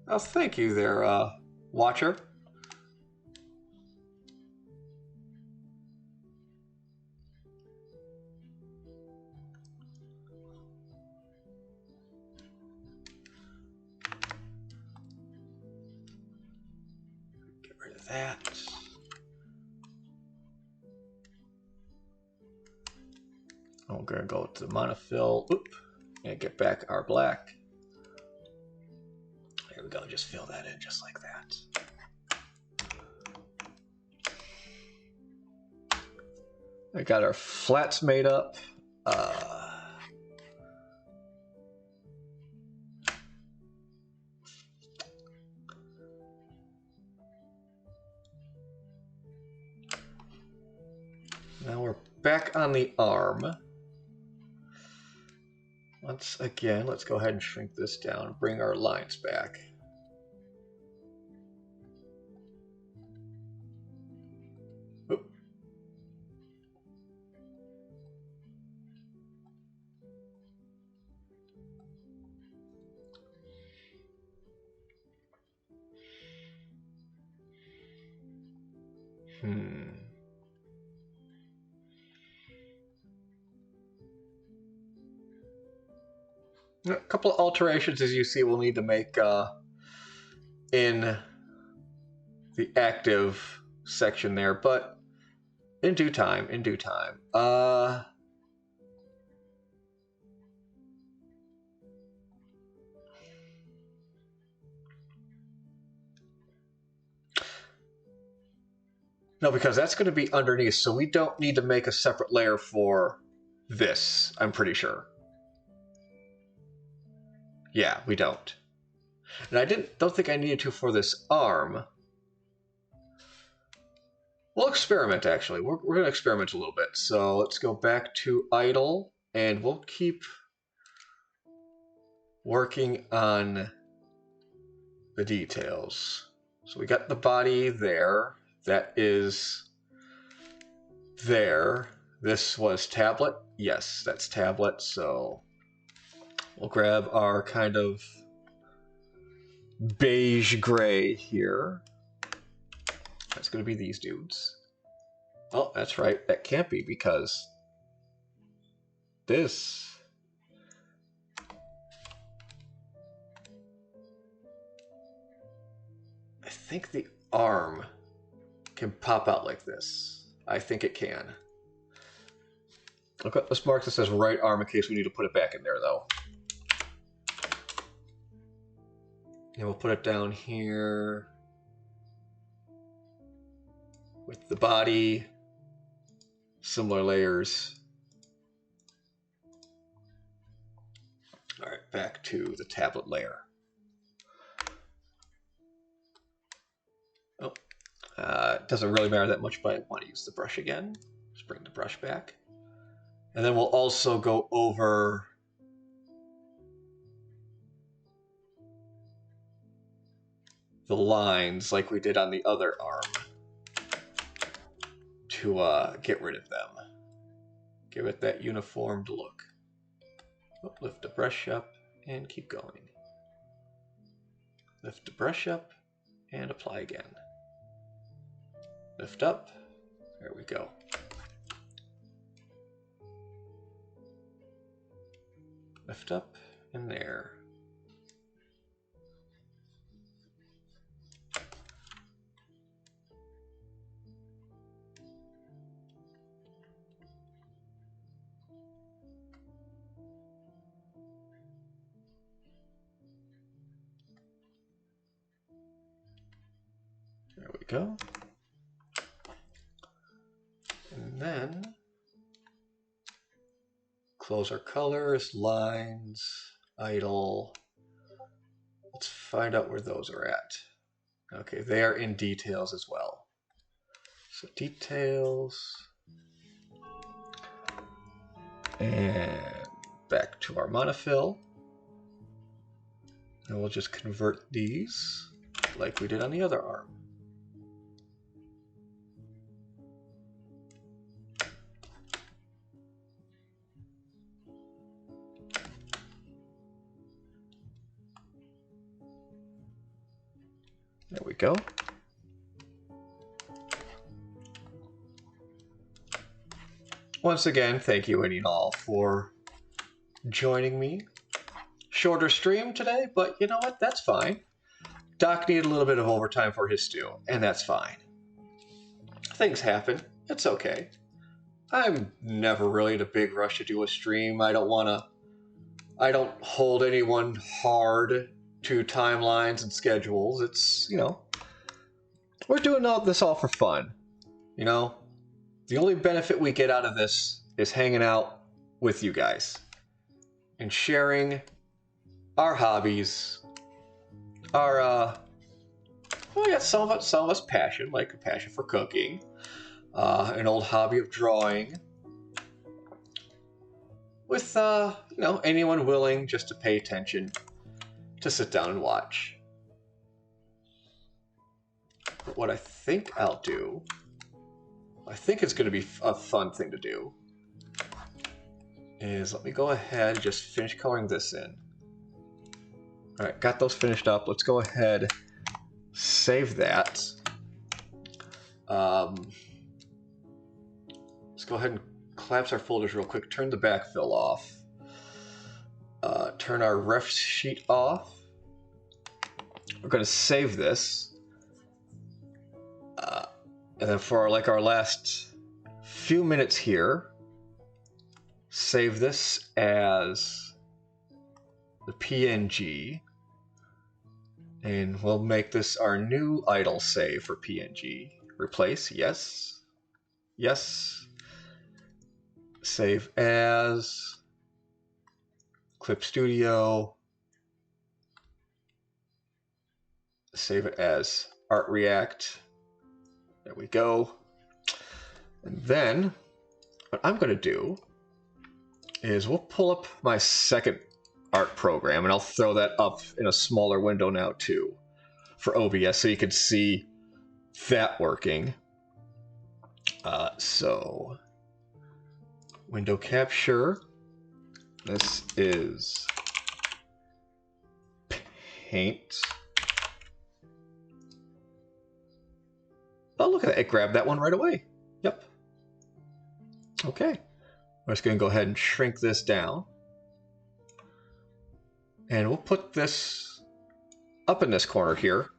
Oh, thank you there, watcher. Get rid of that. We're going to go to the monofill. Oop. And get back our black. There we go, just fill that in just like that. We got our flats made up. Now we're back on the arm. Let's go ahead and shrink this down, bring our lines back. Oop. A couple of alterations, as you see, we'll need to make in the active section there, but in due time, in due time. No, because that's going to be underneath, so we don't need to make a separate layer for this, I'm pretty sure. Yeah, we don't. And I don't think I needed to for this arm. We'll experiment, actually. We're going to experiment a little bit. So let's go back to idle, and we'll keep working on the details. So we got the body there. That is there. This was tablet. Yes, that's tablet. So we'll grab our kind of beige gray here. That's going to be these dudes. Oh, that's right. That can't be because this. I think the arm can pop out like this. I think it can. Okay, let's mark this as right arm in case we need to put it back in there, though. And we'll put it down here with the body, similar layers. All right, back to the tablet layer. Oh, it doesn't really matter that much, but I want to use the brush again. Just bring the brush back. And then we'll also go over the lines like we did on the other arm to get rid of them. Give it that uniformed look. Oh, lift the brush up and keep going. Lift the brush up and apply again. Lift up. There we go. Lift up and there. There we go. And then close our colors, lines, idle. Let's find out where those are at. Okay, they are in details as well. So details. And back to our monofill. And we'll just convert these like we did on the other arm. There we go. Once again, thank you any and all for joining me. Shorter stream today, but you know what? That's fine. Doc needed a little bit of overtime for his stew, and that's fine. Things happen. It's okay. I'm never really in a big rush to do a stream. I don't hold anyone hard to timelines and schedules. It's, you know, we're doing all this all for fun. You know, the only benefit we get out of this is hanging out with you guys and sharing our hobbies, our well, yeah, some of us passion, like a passion for cooking, an old hobby of drawing, with you know, anyone willing just to pay attention, to sit down and watch. But what I think I'll do, I think it's going to be a fun thing to do, is let me go ahead and just finish coloring this in. All right, got those finished up. Let's go ahead, save that. Let's go ahead and collapse our folders real quick. Turn the backfill off. Turn our ref sheet off. We're going to save this. And then for like our last few minutes here, save this as the PNG. And we'll make this our new idle save for PNG. Replace, yes. Yes. Save as Clip Studio. Save it as Art React. There we go. And then what I'm going to do is we'll pull up my second art program, and I'll throw that up in a smaller window now too for OBS so you can see that working. So window capture. This is Paint. Oh, look at that. It grabbed that one right away. Yep. Okay. We're just going to go ahead and shrink this down. And we'll put this up in this corner here.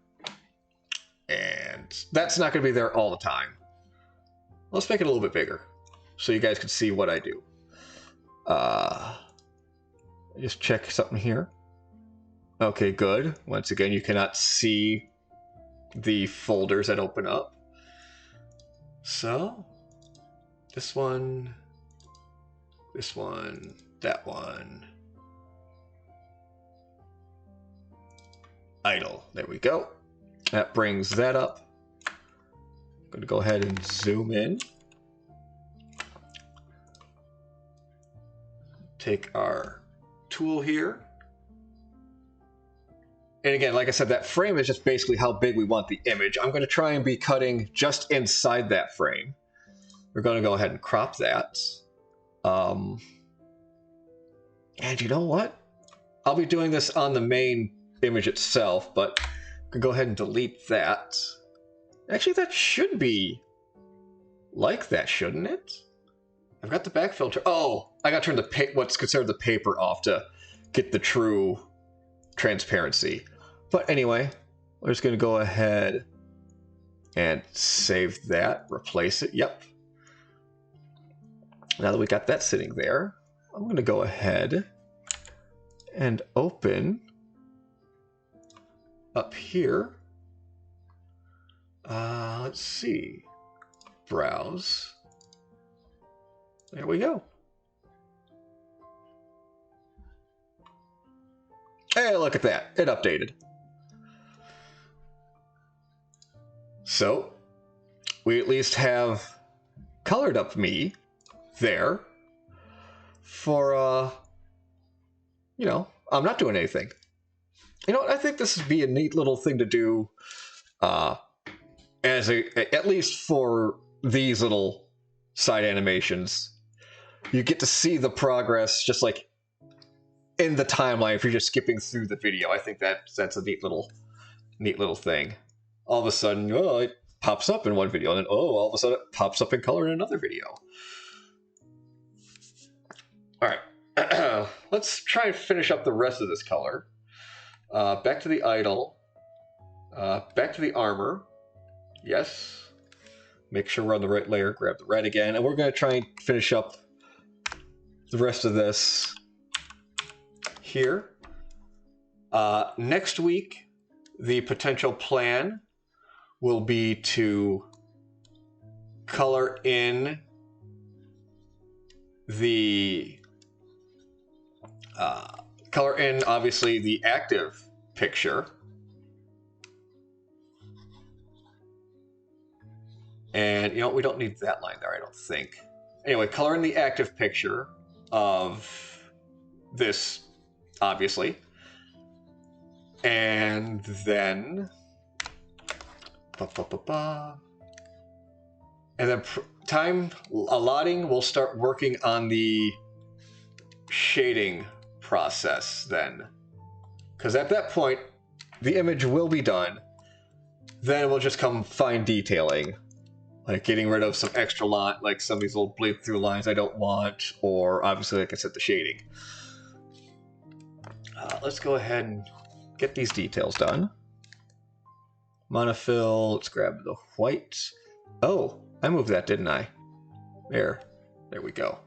And that's not going to be there all the time. Let's make it a little bit bigger so you guys can see what I do. Just check something here. Okay, good. Once again, you cannot see the folders that open up. So, this one, that one. Idle. There we go. That brings that up. I'm going to go ahead and zoom in. Take our tool here. And again, like I said, that frame is just basically how big we want the image. I'm going to try and be cutting just inside that frame. We're going to go ahead and crop that. And you know what? I'll be doing this on the main image itself, but I can go ahead and delete that. Actually, that should be like that, shouldn't it? I've got the back filter. Oh, I got to turn what's considered the paper off to get the true transparency. But anyway, we're just going to go ahead and save that, replace it. Yep. Now that we got that sitting there, I'm going to go ahead and open up here. Let's see. Browse. There we go. Hey, look at that. It updated. So, we at least have colored up me there for, you know, I'm not doing anything. You know what? I think this would be a neat little thing to do as at least for these little side animations. You get to see the progress just like in the timeline if you're just skipping through the video. I think that's a neat little thing. All of a sudden, oh, it pops up in one video, and then all of a sudden it pops up in color in another video. All right, let's try and finish up the rest of this color. Back to the idle. Back to the armor. Yes. Make sure we're on the right layer. Grab the red again, and we're going to try and finish up the rest of this here. Next week, the potential plan will be to color in obviously the active picture. And you know, we don't need that line there, I don't think. Anyway, color in the active picture of this, obviously. And then time allotting, we'll start working on the shading process then. Because at that point, the image will be done. Then we'll just come fine detailing. Like getting rid of some extra line, like some of these little bleed through lines I don't want, or obviously like I said, the shading. Let's go ahead and get these details done. Monofill, let's grab the white. Oh, I moved that, didn't I? There we go.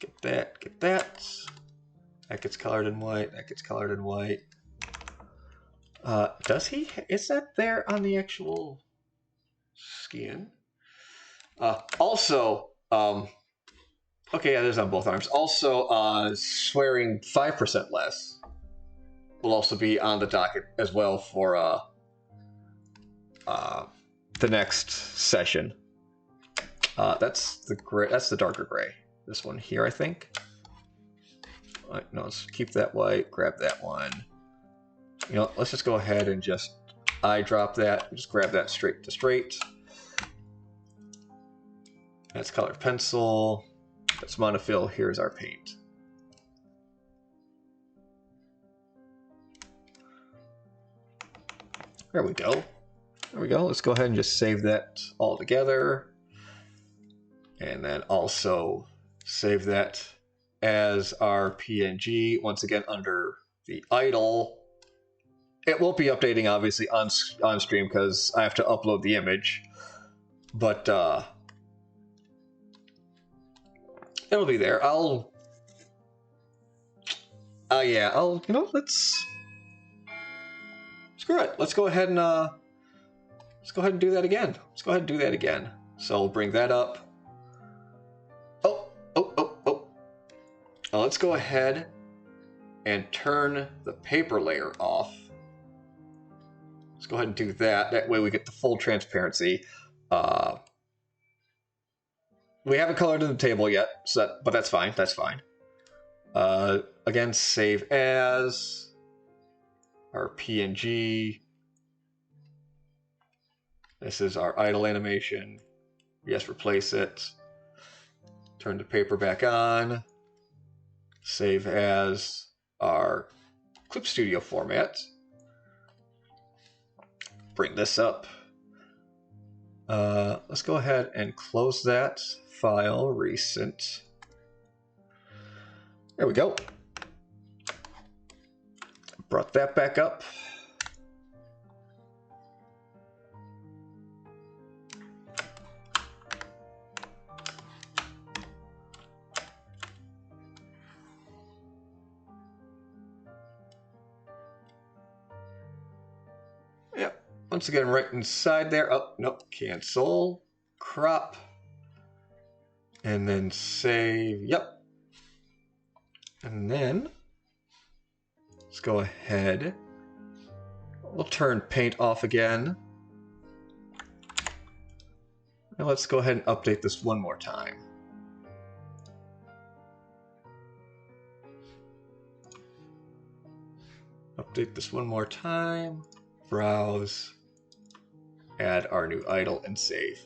Get that, get that. That gets colored in white, that gets colored in white. Does he? Is that there on the actual skin? Also, okay, yeah, there's on both arms. Also, swearing 5% less will also be on the docket as well for the next session. That's the gray. That's the darker gray. This one here, I think. No, let's keep that white. Grab that one. You know, let's just go ahead and just eyedrop that. Just grab that straight to straight. That's colored pencil. That's monofill. Here's our paint. There we go. There we go. Let's go ahead and just save that all together. And then also save that as our PNG, once again under the idle. It won't be updating, obviously, on stream because I have to upload the image. But it'll be there. Let's... Screw it. Let's go ahead and do that again. So we'll bring that up. Now let's go ahead and turn the paper layer off. Let's go ahead and do that. That way we get the full transparency. We haven't colored in the table yet, but that's fine. Again, save as our PNG. This is our idle animation. Yes, replace it. Turn the paper back on. Save as our Clip Studio format. Bring this up. Let's go ahead and close that file, recent. There we go. Brought that back up. Once again, right inside there. Oh, nope. Cancel. Crop. And then save. Yep. And then let's go ahead. We'll turn paint off again. Now let's go ahead and update this one more time. Update this one more time. Browse. Add our new idle and save.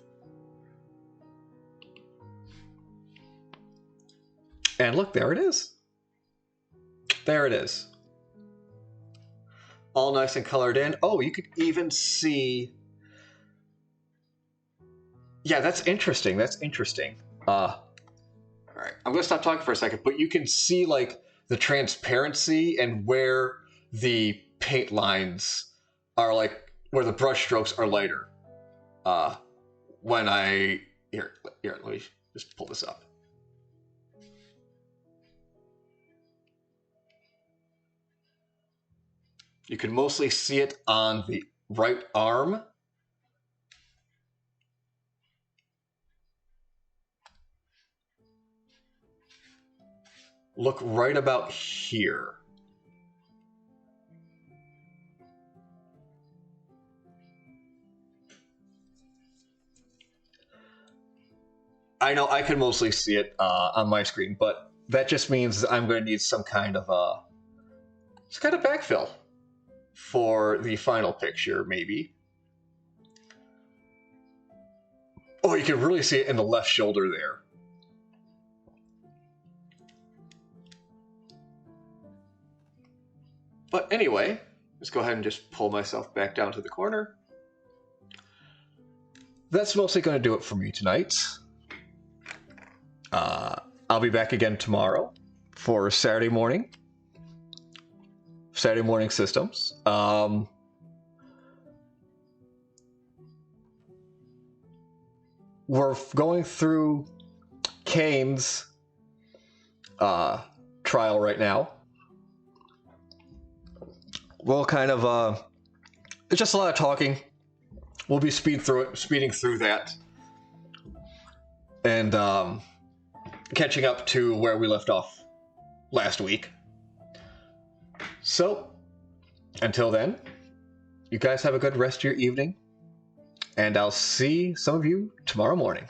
And look, there it is. There it is. All nice and colored in. Oh, you could even see... Yeah, that's interesting. All right, I'm going to stop talking for a second, but you can see like the transparency and where the paint lines are, like where the brush strokes are lighter. When I... Here, let me just pull this up. You can mostly see it on the right arm. Look right about here. I know I can mostly see it on my screen, but that just means I'm going to need some kind of backfill for the final picture, maybe. Oh, you can really see it in the left shoulder there. But anyway, let's go ahead and just pull myself back down to the corner. That's mostly going to do it for me tonight. I'll be back again tomorrow for Saturday morning systems. We're going through Kane's trial right now. We'll kind of it's just a lot of talking. We'll be speeding through that, and catching up to where we left off last week. So, until then, you guys have a good rest of your evening, and I'll see some of you tomorrow morning.